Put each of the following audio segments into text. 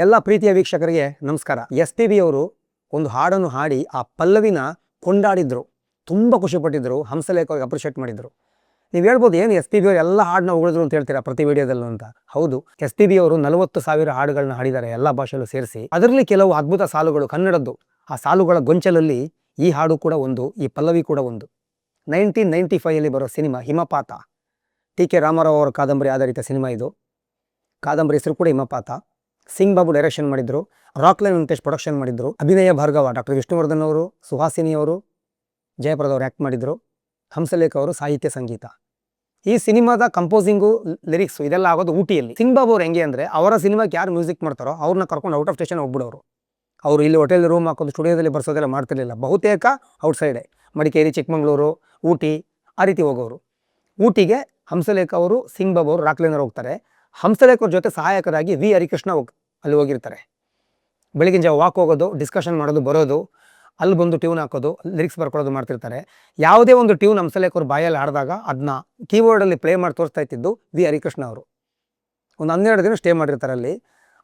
ಎಲ್ಲ ಪ್ರೀತಿಯ ವೀಕ್ಷಕರಿಗೆ ನಮಸ್ಕಾರ. ಎಸ್.ಪಿ.ಬಿ ಅವರು ಒಂದು ಹಾಡನ್ನು ಹಾಡಿ ಆ ಪಲ್ಲವಿನ ಕೊಂಡಾಡಿದ್ರು, ತುಂಬ ಖುಷಿಪಟ್ಟಿದ್ರು. ಹಂಸಲೇಖ ಅವ್ರಿಗೆ ಅಪ್ರಿಷಿಯೇಟ್ ಮಾಡಿದ್ರು. ನೀವು ಹೇಳ್ಬೋದು, ಏನು ಎಸ್.ಪಿ.ಬಿ ಅವರು ಎಲ್ಲ ಹಾಡನ್ನ ಉಳಿದ್ರು ಅಂತ ಹೇಳ್ತೀರಾ ಪ್ರತಿ ವಿಡಿಯೋದಲ್ಲೂ ಅಂತ. ಹೌದು, ಎಸ್.ಪಿ.ಬಿ ಅವರು 40,000 ಹಾಡುಗಳನ್ನ ಹಾಡಿದ್ದಾರೆ ಎಲ್ಲ ಭಾಷೆಯಲ್ಲೂ ಸೇರಿಸಿ. ಅದರಲ್ಲಿ ಕೆಲವು ಅದ್ಭುತ ಸಾಲುಗಳು ಕನ್ನಡದ್ದು. ಆ ಸಾಲುಗಳ ಗೊಂಚಲಲ್ಲಿ ಈ ಹಾಡು ಕೂಡ ಒಂದು, ಈ ಪಲ್ಲವಿ ಕೂಡ ಒಂದು. 1995 ಬರೋ ಸಿನಿಮಾ ಹಿಮಪಾತ. ಟಿ.ಕೆ. ರಾಮಾರಾವ್ ಅವರ ಕಾದಂಬರಿ ಆಧಾರಿತ ಸಿನಿಮಾ ಇದು. ಕಾದಂಬರಿ ಹೆಸರು ಕೂಡ ಹಿಮಪಾತ. ಸಿಂಗ್ ಬಾಬು ಡೈರೆಕ್ಷನ್ ಮಾಡಿದ್ರು, ರಾಕ್ಲೈನ್ ವೆಂಕಟೇಶ್ ಪ್ರೊಡಕ್ಷನ್ ಮಾಡಿದ್ರು. ಅಭಿನಯ ಭಾರ್ಗವ, ಡಾಕ್ಟರ್ ವಿಷ್ಣುವರ್ಧನ್ ಅವರು, ಸುಹಾಸಿನಿ ಅವರು, ಜಯಪ್ರದ ಅವರು ಆ್ಯಕ್ಟ್ ಮಾಡಿದ್ರು. ಹಂಸಲೇಖ ಅವರು ಸಾಹಿತ್ಯ ಸಂಗೀತ. ಈ ಸಿನಿಮಾದ ಕಂಪೋಸಿಂಗು, ಲಿರಿಕ್ಸು ಇದೆಲ್ಲ ಆಗೋದು ಊಟಿಯಲ್ಲಿ. ಸಿಂಗ್ ಬಾಬು ಅವ್ರು ಹೆಂಗೆ ಅಂದರೆ, ಅವರ ಸಿನಿಮಾಕ್ಕೆ ಯಾರು ಮ್ಯೂಸಿಕ್ ಮಾಡ್ತಾರೋ ಅವ್ರನ್ನ ಕರ್ಕೊಂಡು ಔಟ್ ಆಫ್ ಸ್ಟೇಷನ್ ಹೋಗ್ಬಿಡೋರು. ಅವರು ಇಲ್ಲಿ ಹೋಟೆಲ್ ರೂಮ್ ಹಾಕೋದು, ಸ್ಟುಡಿಯೋದಲ್ಲಿ ಬರ್ಸೋದೆಲ್ಲ ಮಾಡ್ತಿರ್ಲಿಲ್ಲ. ಬಹುತೇಕ ಔಟ್ಸೈಡೆ, ಮಡಿಕೇರಿ, ಚಿಕ್ಕಮಂಗ್ಳೂರು, ಊಟಿ ಆ ರೀತಿ ಹೋಗೋರು. ಊಟಿಗೆ ಹಂಸಲೇಖ ಅವರು, ಸಿಂಗ್ ಬಾಬು ಅವರು ರಾಕ್ಲೈನರ್ ಹೋಗ್ತಾರೆ. ಹಂಸಲೇಖ ಅವ್ರ ಜೊತೆ ಸಹಾಯಕರಾಗಿ ವಿ ಹರಿಕೃಷ್ಣ ಅಲ್ಲಿ ಹೋಗಿರ್ತಾರೆ. ಬೆಳಗಿನ ಜಾವ ವಾಕ್ ಹೋಗೋದು, ಡಿಸ್ಕಷನ್ ಮಾಡೋದು, ಬರೋದು, ಅಲ್ಲಿ ಬಂದು ಟ್ಯೂನ್ ಹಾಕೋದು, ಲಿರಿಕ್ಸ್ ಬರ್ಕೊಳ್ಳೋದು ಮಾಡ್ತಿರ್ತಾರೆ. ಯಾವುದೇ ಒಂದು ಟ್ಯೂನ್ ಹಂಸಲೇಖ ಅವ್ರು ಬಾಯಲ್ಲಿ ಆಡಿದಾಗ ಅದನ್ನ ಕೀಬೋರ್ಡಲ್ಲಿ ಪ್ಲೇ ಮಾಡಿ ತೋರಿಸ್ತಾ ಇತ್ತಿದ್ದು ವಿ ಹರಿಕೃಷ್ಣ ಅವರು. ಒಂದು 12 ದಿನ ಸ್ಟೇ ಮಾಡಿರ್ತಾರೆ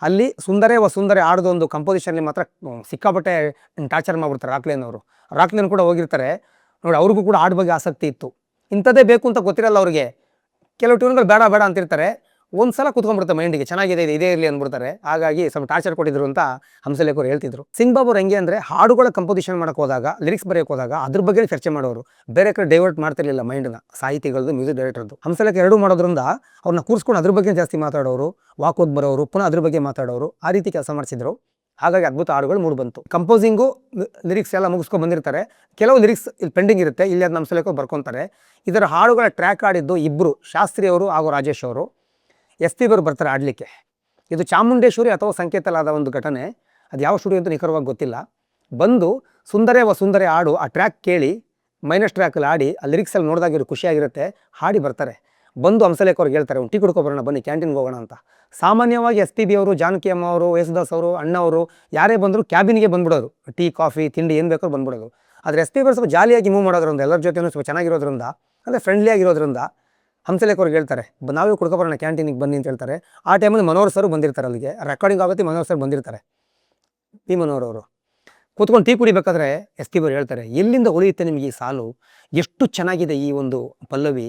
ಅಲ್ಲಿ ಸುಂದರೇ ವಸುಂದರೇ ಆಡೋದು ಒಂದು ಕಂಪೋಸಿಷನ್ಲಿ ಮಾತ್ರ ಸಿಕ್ಕಾಪಟ್ಟೆ ಟಾರ್ಚರ್ ಮಾಡ್ಬಿಡ್ತಾರೆ ರಾಕ್ಲೈನ್ ಅವರು. ರಾಕ್ಲೈನ್ ಕೂಡ ಹೋಗಿರ್ತಾರೆ ನೋಡಿ, ಅವ್ರಿಗೂ ಕೂಡ ಹಾಡು ಬಗ್ಗೆ ಆಸಕ್ತಿ ಇತ್ತು. ಇಂಥದ್ದೇ ಬೇಕು ಅಂತ ಗೊತ್ತಿರಲ್ಲ ಅವ್ರಿಗೆ. ಕೆಲವು ಟ್ಯೂನ್ಗಳು ಬೇಡ ಬೇಡ ಅಂತಿರ್ತಾರೆ. ಒಂದ್ಸಲ ಕುತ್ಕೊಂಡ್ಬಿಡುತ್ತೆ ಮೈಂಡಿಗೆ, ಚೆನ್ನಾಗಿದೆ ಇದೇ ಇರಲಿ ಅಂದ್ಬಿಡ್ತಾರೆ. ಹಾಗಾಗಿ ಸ್ವಲ್ಪ ಟಾರ್ಚರ್ ಕೊಟ್ಟಿದ್ರು ಅಂತ ಹಂಸಲೇಖ ಅವರು ಹೇಳ್ತಿದ್ರು. ಸಿಂಗ್ ಬಾಬು ಅವ್ರು ಹೆಂಗೆ ಅಂದರೆ, ಹಾಡುಗಳ ಕಂಪೋಸಿಷನ್ ಮಾಡೋಕೆ ಹೋದಾಗ, ಲಿರಿಕ್ಸ್ ಬರೆಯೋಕೆ ಹೋದಾಗ ಅದ್ರ ಬಗ್ಗೆ ಚರ್ಚೆ ಮಾಡೋರು. ಬೇರೆ ಕಡೆ ಡೈವರ್ಟ್ ಮಾಡ್ತಿರ್ಲಿಲ್ಲ ಮೈಂಡ್ನ, ಸಾಹಿತಿಗಳದ್ದು, ಮ್ಯೂಸಿಕ್ ಡೈರೆಕ್ಟರ್ದು. ಹಂಸಲೇಖ ಎರಡೂ ಮಾಡೋದ್ರಿಂದ ಅವ್ರನ್ನ ಕೂರಿಸ್ಕೊಂಡು ಅದ್ರ ಬಗ್ಗೆ ಜಾಸ್ತಿ ಮಾತಾಡೋರು, ವಾಕೋದ್ ಬರೋರು, ಪುನಃ ಅದ್ರ ಬಗ್ಗೆ ಮಾತಾಡೋರು, ಆ ರೀತಿ ಕೆಲಸ ಮಾಡಿಸಿದ್ರು. ಹಾಗಾಗಿ ಅದ್ಭುತ ಹಾಡುಗಳು ಮೂಡಿ ಬಂತು. ಕಂಪೋಸಿಂಗು, ಲಿರಿಕ್ಸ್ ಎಲ್ಲ ಮುಗಿಸ್ಕೊಂಡು ಬಂದಿರ್ತಾರೆ. ಕೆಲವು ಲಿರಿಕ್ಸ್ ಇಲ್ಲಿ ಪೆಂಡಿಂಗ್ ಇರುತ್ತೆ, ಇಲ್ಲಿ ಅದು ಹಂಸಲೇಖ ಬರ್ಕೊತಾರೆ. ಇದರ ಹಾಡುಗಳ ಟ್ರ್ಯಾಕ್ ಆಡಿದ್ದು ಇಬ್ಬರು, ಶಾಸ್ತ್ರಿ ಅವರು ಹಾಗೂ ರಾಜೇಶ್ ಅವರು. ಎಸ್.ಪಿ.ಬಿ ಅವರು ಬರ್ತಾರೆ ಆಡಲಿಕ್ಕೆ. ಇದು ಚಾಮುಂಡೇಶ್ವರಿ ಅಥವಾ ಸಂಕೇತಲಾದ ಒಂದು ಘಟನೆ. ಅದು ಯಾವ ಸ್ಟುಡಿಯೋ ಅಂತ ನಿಖರವಾಗಿ ಗೊತ್ತಿಲ್ಲ. ಬಂದು ಸುಂದರೇ ವಸುಂದರೇ ಹಾಡು, ಆ ಟ್ರ್ಯಾಕ್ ಕೇಳಿ ಮೈನಸ್ ಟ್ರ್ಯಾಕಲ್ಲಿ ಆಡಿ, ಆ ಲಿರಿಕ್ಸಲ್ಲಿ ನೋಡಿದಾಗಿರೋ ಖುಷಿಯಾಗಿರುತ್ತೆ, ಹಾಡಿ ಬರ್ತಾರೆ. ಬಂದು ಹಂಸಲೇಖ ಅವ್ರಿಗೆ ಹೇಳ್ತಾರೆ, ಒಂದು ಟೀ ಕುಡ್ಕೊಬರೋಣ ಬನ್ನಿ, ಕ್ಯಾಂಟೀನ್ಗೆ ಹೋಗೋಣ ಅಂತ. ಸಾಮಾನ್ಯವಾಗಿ ಎಸ್.ಪಿ.ಬಿ ಅವರು, ಜಾನಕಿ ಅಮ್ಮ ಅವರು, ಯೇಸುದಾಸ್ ಅವರು, ಅಣ್ಣ ಅವರು ಯಾರೇ ಬಂದರೂ ಕ್ಯಾಬಿನ್ಗೆ ಬಂದ್ಬಿಡೋರು. ಟೀ, ಕಾಫಿ, ತಿಂಡಿ ಏನು ಬೇಕಾದ್ರೂ ಬಂದ್ಬಿಡೋದು. ಆದರೆ ಎಸ್.ಪಿ.ಬಿ ಅವರು ಸ್ವಲ್ಪ ಜಾಲಿಯಾಗಿ ಮೂವ್ ಮಾಡೋದ್ರಿಂದ, ಎಲ್ಲರ ಜೊತೆನೂ ಸ್ವಲ್ಪ ಚೆನ್ನಾಗಿರೋದ್ರಿಂದ, ಅಂದರೆ ಫ್ರೆಂಡ್ಲಿ ಆಗಿರೋದ್ರಿಂದ ಹಂಸಲೇಖ ಅವ್ರಿಗೆ ಹೇಳ್ತಾರೆ, ನಾವೇ ಕುಡ್ಕೊಬರೋಣ ಕ್ಯಾಂಟೀನಿಗೆ ಬನ್ನಿ ಅಂತ ಹೇಳ್ತಾರೆ. ಆ ಟೈಮಲ್ಲಿ ಮನೋಹರ್ ಸರ್ ಬಂದಿರ್ತಾರೆ ಅಲ್ಲಿಗೆ. ರೆಕಾರ್ಡಿಂಗ್ ಆಗುತ್ತೆ, ಮನೋಹರ್ ಸರ್ ಬಂದಿರ್ತಾರೆ. ಪಿ ಮನೋಹರ್ ಅವರು ಕೂತ್ಕೊಂಡು ಟೀ ಕುಡಿಬೇಕಾದ್ರೆ ಎಸ್.ಪಿ.ಬಿ ಅವರು ಹೇಳ್ತಾರೆ, ಎಲ್ಲಿಂದ ಉಳಿಯುತ್ತೆ ನಿಮಗೆ ಈ ಸಾಲು, ಎಷ್ಟು ಚೆನ್ನಾಗಿದೆ ಈ ಒಂದು ಪಲ್ಲವಿ.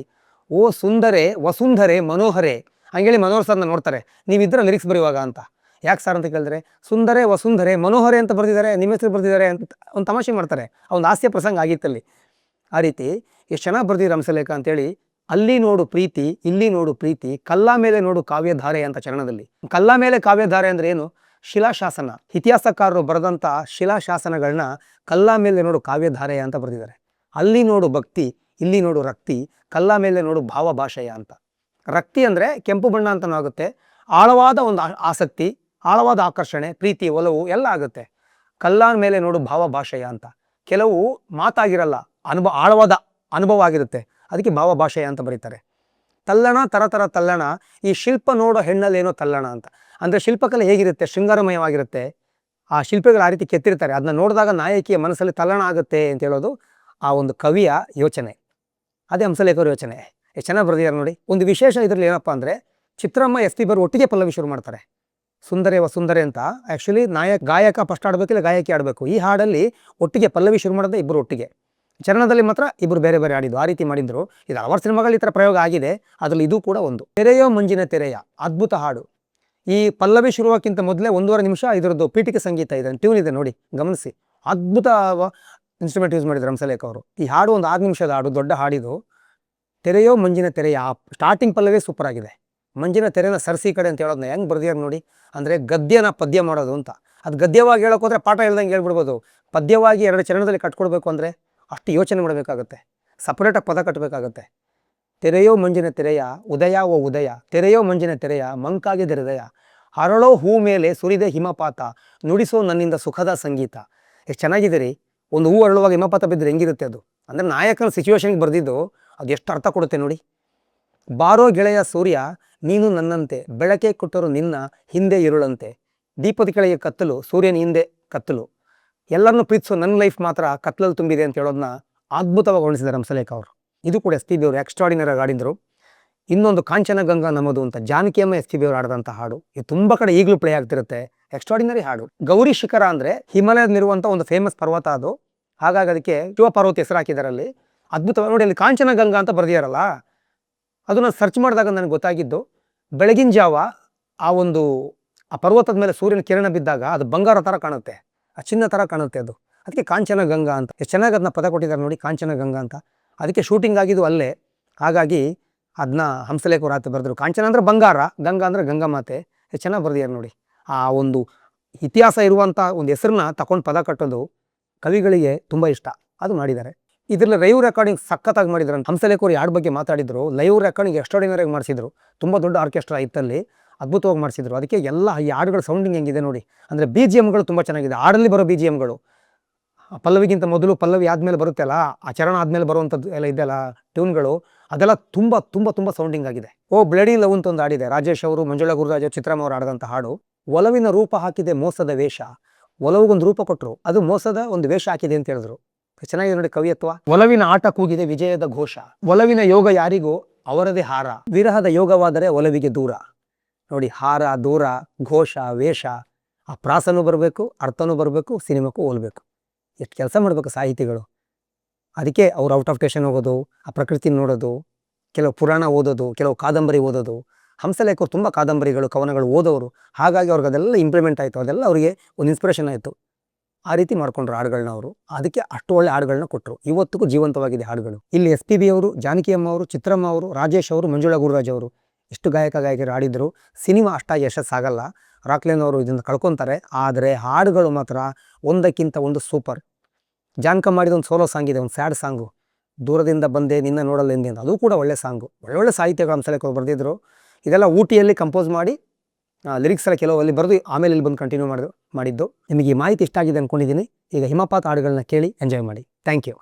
ಓ ಸುಂದರೇ ವಸುಂಧರೆ ಮನೋಹರೇ. ಹಂಗೇಳಿ ಮನೋಹರ್ ಸರ್ನ ನೋಡ್ತಾರೆ, ನೀವಿದ್ರೆ ಲಿರಿಕ್ಸ್ ಬರೆಯುವಾಗ ಅಂತ. ಯಾಕೆ ಸರ್ ಅಂತ ಕೇಳಿದ್ರೆ, ಸುಂದರೇ ವಸುಂಧರೆ ಮನೋಹರೇ ಅಂತ ಬರೆದಿದ್ದಾರೆ, ನಿಮ್ಮ ಹೆಸರು ಬರೆದಿದ್ದಾರೆ ಅಂತ ಒಂದು ತಮಾಷೆ ಮಾಡ್ತಾರೆ. ಒಂದು ಹಾಸ್ಯ ಪ್ರಸಂಗ ಆಗಿತ್ತಲ್ಲಿ. ಆ ರೀತಿ ಎಷ್ಟು ಚೆನ್ನಾಗಿ ಬರೆದಿದ್ದಾರೆ ಹಂಸಲೇಖ ಅಂತೇಳಿ. ಅಲ್ಲಿ ನೋಡು ಪ್ರೀತಿ, ಇಲ್ಲಿ ನೋಡು ಪ್ರೀತಿ, ಕಲ್ಲ ಮೇಲೆ ನೋಡು ಕಾವ್ಯಧಾರೆ ಅಂತ ಚರಣದಲ್ಲಿ. ಕಲ್ಲ ಮೇಲೆ ಕಾವ್ಯಧಾರೆ ಅಂದ್ರೆ ಏನು? ಶಿಲಾಶಾಸನ. ಇತಿಹಾಸಕಾರರು ಬರೆದಂಥ ಶಿಲಾಶಾಸನಗಳನ್ನ ಕಲ್ಲ ಮೇಲೆ ನೋಡು ಕಾವ್ಯಧಾರೆಯ ಅಂತ ಬರೆದಿದ್ದಾರೆ. ಅಲ್ಲಿ ನೋಡು ಭಕ್ತಿ, ಇಲ್ಲಿ ನೋಡು ರಕ್ತಿ, ಕಲ್ಲ ಮೇಲೆ ನೋಡು ಭಾವ ಭಾಷೆಯ ಅಂತ. ರಕ್ತಿ ಅಂದರೆ ಕೆಂಪು ಬಣ್ಣ ಅಂತನೂ ಆಗುತ್ತೆ, ಆಳವಾದ ಒಂದು ಆಸಕ್ತಿ, ಆಳವಾದ ಆಕರ್ಷಣೆ, ಪ್ರೀತಿ, ಒಲವು ಎಲ್ಲ ಆಗುತ್ತೆ. ಕಲ್ಲ ಮೇಲೆ ನೋಡು ಭಾವ ಭಾಷೆಯ ಅಂತ. ಕೆಲವು ಮಾತಾಗಿರಲ್ಲ, ಆಳವಾದ ಅನುಭವ ಆಗಿರುತ್ತೆ, ಅದಕ್ಕೆ ಭಾವ ಭಾಷೆಯ ಅಂತ ಬರೀತಾರೆ. ತಲ್ಲಣ, ತರತರ ತಲ್ಲಣ, ಈ ಶಿಲ್ಪ ನೋಡೋ ಹೆಣ್ಣಲ್ಲೇನೋ ತಲ್ಲಣ ಅಂತ. ಅಂದರೆ ಶಿಲ್ಪಕಲೆ ಹೇಗಿರುತ್ತೆ, ಶೃಂಗಾರಮಯವಾಗಿರುತ್ತೆ. ಆ ಶಿಲ್ಪಿಗಳು ಆ ರೀತಿ ಕೆತ್ತಿರ್ತಾರೆ, ಅದನ್ನ ನೋಡಿದಾಗ ನಾಯಕಿಯ ಮನಸ್ಸಲ್ಲಿ ತಲ್ಲಣ ಆಗುತ್ತೆ ಅಂತ ಹೇಳೋದು ಆ ಒಂದು ಕವಿಯ ಯೋಚನೆ. ಅದೇ ಹಂಸಲೇಖರ ಯೋಚನೆ. ಎಷ್ಟು ಚೆನ್ನಾಗಿ ಬರೆದಿದ್ದಾರೆ ನೋಡಿ. ಒಂದು ವಿಶೇಷ ಇದರಲ್ಲಿ ಏನಪ್ಪ ಅಂದರೆ, ಚಿತ್ರಮ್ಮ ಎಸ್.ಪಿ.ಬಿ ಅವರು ಒಟ್ಟಿಗೆ ಪಲ್ಲವಿ ಶುರು ಮಾಡ್ತಾರೆ. ಸುಂದರೇ ವಸುಂದರೇ ಅಂತ. ಆ್ಯಕ್ಚುಲಿ ಗಾಯಕ ಫಸ್ಟ್ ಆಡಬೇಕಿಲ್ಲ ಗಾಯಕಿ ಆಡಬೇಕು. ಈ ಹಾಡಲ್ಲಿ ಒಟ್ಟಿಗೆ ಪಲ್ಲವಿ ಶುರು ಮಾಡೋದೇ ಇಬ್ಬರು ಒಟ್ಟಿಗೆ. ಚರಣದಲ್ಲಿ ಮಾತ್ರ ಇಬ್ಬರು ಬೇರೆ ಬೇರೆ ಆಡಿದ್ದು. ಆ ರೀತಿ ಮಾಡಿದ್ರು. ಇದು ಹಲವಾರು ಸಿನಿಮಾಗಳಲ್ಲಿ ಈ ಥರ ಪ್ರಯೋಗ ಆಗಿದೆ, ಅದರಲ್ಲಿ ಇದು ಕೂಡ ಒಂದು. ತೆರೆಯೋ ಮಂಜಿನ ತೆರೆಯ, ಅದ್ಭುತ ಹಾಡು. ಈ ಪಲ್ಲವಿ ಶುರುವಕ್ಕಿಂತ ಮೊದಲೇ 1.5 ನಿಮಿಷ ಇದರದ್ದು ಪೀಠಿಕೆ ಸಂಗೀತ ಇದೆ, ಟ್ಯೂನ್ ಇದೆ ನೋಡಿ, ಗಮನಿಸಿ. ಅದ್ಭುತ ಇನ್ಸ್ಟ್ರೂಮೆಂಟ್ ಯೂಸ್ ಮಾಡಿದ್ರು ಹಂಸಲೇಖ ಅವರು. ಈ ಹಾಡು ಒಂದು 6 ನಿಮಿಷದ ಹಾಡು, ದೊಡ್ಡ ಹಾಡಿದು. ತೆರೆಯೋ ಮಂಜಿನ ತೆರೆಯ, ಸ್ಟಾರ್ಟಿಂಗ್ ಪಲ್ಲವೇ ಸೂಪರ್ ಆಗಿದೆ. ಮಂಜಿನ ತೆರೆನ ಸರಸಿ ಕಡೆ ಅಂತ ಹೇಳೋದನ್ನ ಹೆಂಗೆ ಬರ್ದಿಯಾರ ನೋಡಿ. ಅಂದರೆ ಗದ್ಯನ ಪದ್ಯ ಮಾಡೋದು ಅಂತ. ಅದು ಗದ್ಯವಾಗಿ ಹೇಳೋಕೋದ್ರೆ ಪಾಠ ಹೇಳ್ದಂಗೆ ಹೇಳ್ಬಿಡ್ಬೋದು. ಪದ್ಯವಾಗಿ 2 ಚರಣದಲ್ಲಿ ಕಟ್ಕೊಡ್ಬೇಕು ಅಂದರೆ ಅಷ್ಟು ಯೋಚನೆ ಮಾಡಬೇಕಾಗತ್ತೆ, ಸಪ್ರೇಟಾಗಿ ಪದ ಕಟ್ಟಬೇಕಾಗತ್ತೆ. ತೆರೆಯೋ ಮಂಜಿನ ತೆರೆಯ, ಉದಯ ಓ ಉದಯ, ತೆರೆಯೋ ಮಂಜಿನ ತೆರೆಯ, ಮಂಕಾಗಿದೆ ಹೃದಯ, ಹರಳೋ ಹೂ ಮೇಲೆ ಸುರಿದೆ ಹಿಮಪಾತ, ನುಡಿಸೋ ನನ್ನಿಂದ ಸುಖದ ಸಂಗೀತ. ಎಷ್ಟು ಚೆನ್ನಾಗಿದೆ ರೀ. ಒಂದು ಹೂ ಅರಳುವಾಗ ಹಿಮಪಾತ ಬಿದ್ದರೆ ಹೆಂಗಿರುತ್ತೆ ಅದು. ಅಂದರೆ ನಾಯಕನ ಸಿಚುವೇಶನ್ಗೆ ಬರೆದಿದ್ದು ಅದು ಎಷ್ಟು ಅರ್ಥ ಕೊಡುತ್ತೆ ನೋಡಿ. ಬಾರೋ ಗೆಳೆಯ ಸೂರ್ಯ ನೀನು ನನ್ನಂತೆ, ಬೆಳಕೆ ಕೊಟ್ಟರು ನಿನ್ನ ಹಿಂದೆ ಇರುಳಂತೆ, ದೀಪದ ಕೆಳಗೆ ಕತ್ತಲು, ಸೂರ್ಯನ ಹಿಂದೆ ಕತ್ತಲು, ಎಲ್ಲರನ್ನೂ ಪ್ರೀತಿಸೋ ನನ್ನ ಲೈಫ್ ಮಾತ್ರ ಕತ್ಲಲ್ಲಿ ತುಂಬಿದೆ ಅಂತ ಹೇಳೋದನ್ನ ಅದ್ಭುತವಾಗಿ ವರ್ಣಿಸಿದ್ದಾರೆ ಹಂಸಲೇಖ ಅವರು. ಇದು ಕೂಡ ಎಸ್.ಪಿ.ಬಿ ಅವರು ಎಕ್ಸ್ಟ್ರಾಡಿನರಿ ಆಗಿ ಆಡಿದ್ರು. ಇನ್ನೊಂದು ಕಾಂಚನ ಗಂಗಾ ನಮದು ಅಂತ ಜಾನಕಿ ಅಮ್ಮ ಎಸ್.ಪಿ.ಬಿ ಅವರು ಆಡಿದಂಥ ಹಾಡು. ಇದು ತುಂಬ ಕಡೆ ಈಗಲೂ ಪ್ಲೇ ಆಗ್ತಿರುತ್ತೆ. ಎಕ್ಸ್ಟ್ರಾಡಿನರಿ ಹಾಡು. ಗೌರಿ ಶಿಖರ ಅಂದರೆ ಹಿಮಾಲಯದಲ್ಲಿರುವಂಥ ಒಂದು ಫೇಮಸ್ ಪರ್ವತ ಅದು. ಹಾಗಾಗಿ ಅದಕ್ಕೆ ಶಿವ ಪರ್ವತ ಹೆಸರು ಹಾಕಿದ್ದಾರೆ ಅಲ್ಲಿ. ಅದ್ಭುತವಾಗಿ ನೋಡಿ, ಅಲ್ಲಿ ಕಾಂಚನ ಗಂಗಾ ಅಂತ ಬರೆದಿರಲ್ಲ, ಅದನ್ನು ಸರ್ಚ್ ಮಾಡಿದಾಗ ನನಗೆ ಗೊತ್ತಾಗಿದ್ದು, ಬೆಳಗಿನ ಜಾವ ಆ ಪರ್ವತದ ಮೇಲೆ ಸೂರ್ಯನ ಕಿರಣ ಬಿದ್ದಾಗ ಅದು ಬಂಗಾರ ಥರ ಕಾಣುತ್ತೆ, ಆ ಚಿನ್ನ ಥರ ಕಾಣುತ್ತೆ ಅದು. ಅದಕ್ಕೆ ಕಾಂಚನ ಗಂಗಾ ಅಂತ. ಎಷ್ಟು ಚೆನ್ನಾಗಿ ಅದನ್ನ ಪದ ಕೊಟ್ಟಿದ್ದಾರೆ ನೋಡಿ, ಕಾಂಚನ ಗಂಗಾ ಅಂತ. ಅದಕ್ಕೆ ಶೂಟಿಂಗ್ ಆಗಿದ್ದು ಅಲ್ಲೇ. ಹಾಗಾಗಿ ಅದನ್ನ ಹಂಸಲೇಖ ಅವರು ಬರೆದ್ರು. ಕಾಂಚನ ಅಂದರೆ ಬಂಗಾರ, ಗಂಗಾ ಅಂದರೆ ಗಂಗಾ ಮಾತೆ. ಎಷ್ಟು ಚೆನ್ನಾಗಿ ಬರೆದಿದ್ದಾರೆ ನೋಡಿ. ಆ ಒಂದು ಇತಿಹಾಸ ಇರುವಂಥ ಒಂದು ಹೆಸರನ್ನ ತಗೊಂಡು ಪದ ಕಟ್ಟೋದು ಕವಿಗಳಿಗೆ ತುಂಬ ಇಷ್ಟ, ಅದು ಮಾಡಿದ್ದಾರೆ. ಇದರಲ್ಲಿ ಲೈವ್ ರೆಕಾರ್ಡಿಂಗ್ ಸಖತ್ತಾಗಿ ಮಾಡಿದ್ರು. ಹಂಸಲೇಖ ಅವರು ಯಾರ ಬಗ್ಗೆ ಮಾತಾಡಿದ್ರು, ಲೈವ್ ರೆಕಾರ್ಡಿಂಗ್ ಎಕ್ಸ್ಟ್ರಾಡಿನರಿಯಾಗಿ ಮಾಡಿಸಿದ್ರು. ತುಂಬ ದೊಡ್ಡ ಆರ್ಕೆಸ್ಟ್ರಾ ಇತ್ತಲ್ಲಿ, ಅದ್ಭುತವಾಗಿ ಮಾಡಿಸಿದ್ರು. ಅದಕ್ಕೆ ಎಲ್ಲ ಈ ಹಾಡುಗಳ ಸೌಂಡಿಂಗ್ ಹೆಂಗಿದೆ ನೋಡಿ, ಅಂದರೆ ಬಿ ಜಿ ಎಮ್ಗಳು ತುಂಬ ಚೆನ್ನಾಗಿದೆ. ಹಾಡಲ್ಲಿ ಬರೋ ಬಿ ಜಿ ಎಮ್ಗಳು ಪಲ್ಲವಿಗಿಂತ ಮೊದಲು, ಪಲ್ಲವಿ ಆದಮೇಲೆ ಬರುತ್ತಲ್ಲ, ಆ ಚರಣ ಆದಮೇಲೆ ಬರುವಂಥದ್ದು ಎಲ್ಲ ಇದೆಲ್ಲ ಟ್ಯೂನ್ಗಳು, ಅದೆಲ್ಲ ತುಂಬ ತುಂಬ ತುಂಬ ಸೌಂಡಿಂಗ್ ಆಗಿದೆ. ಓ ಬ್ಲಡಿ ಲವ್ ಅಂತ ಒಂದು ಹಾಡಿದೆ, ರಾಜೇಶ್ ಅವರು, ಮಂಜುಳಾ ಗುರುರಾಜ್, ಚಿತ್ರಮ್ಮ ಅವರು ಆಡಿದಂಥ ಹಾಡು. ಒಲವಿನ ರೂಪ ಹಾಕಿದೆ ಮೋಸದ ವೇಷ. ಒಲವಿಗೊಂದು ರೂಪ ಕೊಟ್ಟರು, ಅದು ಮೋಸದ ಒಂದು ವೇಷ ಹಾಕಿದೆ ಅಂತ ಹೇಳಿದ್ರು. ಚೆನ್ನಾಗಿದೆ ನೋಡಿ ಕವಿಯತ್ವ. ಒಲವಿನ ಆಟ ಕೂಗಿದೆ ವಿಜಯದ ಘೋಷ. ಒಲವಿನ ಯೋಗ ಯಾರಿಗೂ ಅವರದೇ ಹಾರ. ವಿರಹದ ಯೋಗವಾದರೆ ಒಲವಿಗೆ ದೂರ. ನೋಡಿ, ಹಾರ, ದೂರ, ಘೋಷ, ವೇಷ, ಆ ಪ್ರಾಸನೂ ಬರಬೇಕು, ಅರ್ಥನೂ ಬರಬೇಕು, ಸಿನಿಮಾಕ್ಕೂ ಹೋಲ್ಬೇಕು. ಎಷ್ಟು ಕೆಲಸ ಮಾಡಬೇಕು ಸಾಹಿತಿಗಳು. ಅದಕ್ಕೆ ಅವ್ರು ಔಟ್ ಆಫ್ ಸ್ಟೇಷನ್ ಹೋಗೋದು, ಆ ಪ್ರಕೃತಿ ನೋಡೋದು, ಕೆಲವು ಪುರಾಣ ಓದೋದು, ಕೆಲವು ಕಾದಂಬರಿ ಓದೋದು. ಹಂಸಲೇಖ ಅವರು ತುಂಬ ಕಾದಂಬರಿಗಳು, ಕವನಗಳು ಓದೋರು. ಹಾಗಾಗಿ ಅವ್ರಿಗೆ ಅದೆಲ್ಲ ಇಂಪ್ಲಿಮೆಂಟ್ ಆಯಿತು, ಅದೆಲ್ಲ ಅವರಿಗೆ ಒಂದು ಇನ್ಸ್ಪಿರೇಷನ್ ಆಯಿತು. ಆ ರೀತಿ ಮಾಡ್ಕೊಂಡ್ರು ಹಾಡುಗಳನ್ನ ಅವರು. ಅದಕ್ಕೆ ಅಷ್ಟು ಒಳ್ಳೆ ಹಾಡುಗಳನ್ನ ಕೊಟ್ಟರು. ಇವತ್ತಿಗೂ ಜೀವಂತವಾಗಿದೆ ಹಾಡುಗಳು. ಇಲ್ಲಿ ಎಸ್ ಪಿ ಬಿ ಅವರು, ಜಾನಕಿ ಅಮ್ಮ ಅವರು, ಚಿತ್ರಮ್ಮ ಅವರು, ರಾಜೇಶ್ ಅವರು, ಮಂಜುಳಾ ಗುರುರಾಜ್ ಅವರು ಎಷ್ಟು ಗಾಯಕರು ಹಾಡಿದ್ರು. ಸಿನಿಮಾ ಅಷ್ಟಾಗಿ ಯಶಸ್ಸಾಗಲ್ಲ, ರಾಕ್ಲೈನ್ ಅವರು ಇದನ್ನು ಕಳ್ಕೊತಾರೆ. ಆದರೆ ಹಾಡುಗಳು ಮಾತ್ರ ಒಂದಕ್ಕಿಂತ ಒಂದು ಸೂಪರ್. ಜಾನಕಮ್ಮ ಮಾಡಿದ ಒಂದು ಸೋಲೋ ಸಾಂಗ್ ಇದೆ, ಒಂದು ಸ್ಯಾಡ್ ಸಾಂಗು, ದೂರದಿಂದ ಬಂದೆ ನಿನ್ನ ನೋಡಲ್ಲ ಎಂದೆ ಅಂತ. ಅದು ಕೂಡ ಒಳ್ಳೆ ಸಾಂಗು, ಒಳ್ಳೊಳ್ಳೆ ಸಾಹಿತ್ಯಗಳು ಹಂಸಲೇಖ ಅವರು ಬರೆದಿದ್ರು. ಇದೆಲ್ಲ ಊಟಿಯಲ್ಲಿ ಕಂಪೋಸ್ ಮಾಡಿ ಲಿರಿಕ್ಸ್ ಎಲ್ಲ ಕೆಲವು ಅಲ್ಲಿ ಬರೆದು ಆಮೇಲೆ ಇಲ್ಲಿ ಬಂದು ಕಂಟಿನ್ಯೂ ಮಾಡಿದ್ದು. ನಿಮಗೆ ಈ ಮಾಹಿತಿ ಇಷ್ಟ ಆಗಿದೆ ಅಂದ್ಕೊಂಡಿದ್ದೀನಿ. ಈಗ ಹಿಮಪಾತ ಹಾಡುಗಳನ್ನ ಕೇಳಿ ಎಂಜಾಯ್ ಮಾಡಿ. Thank you.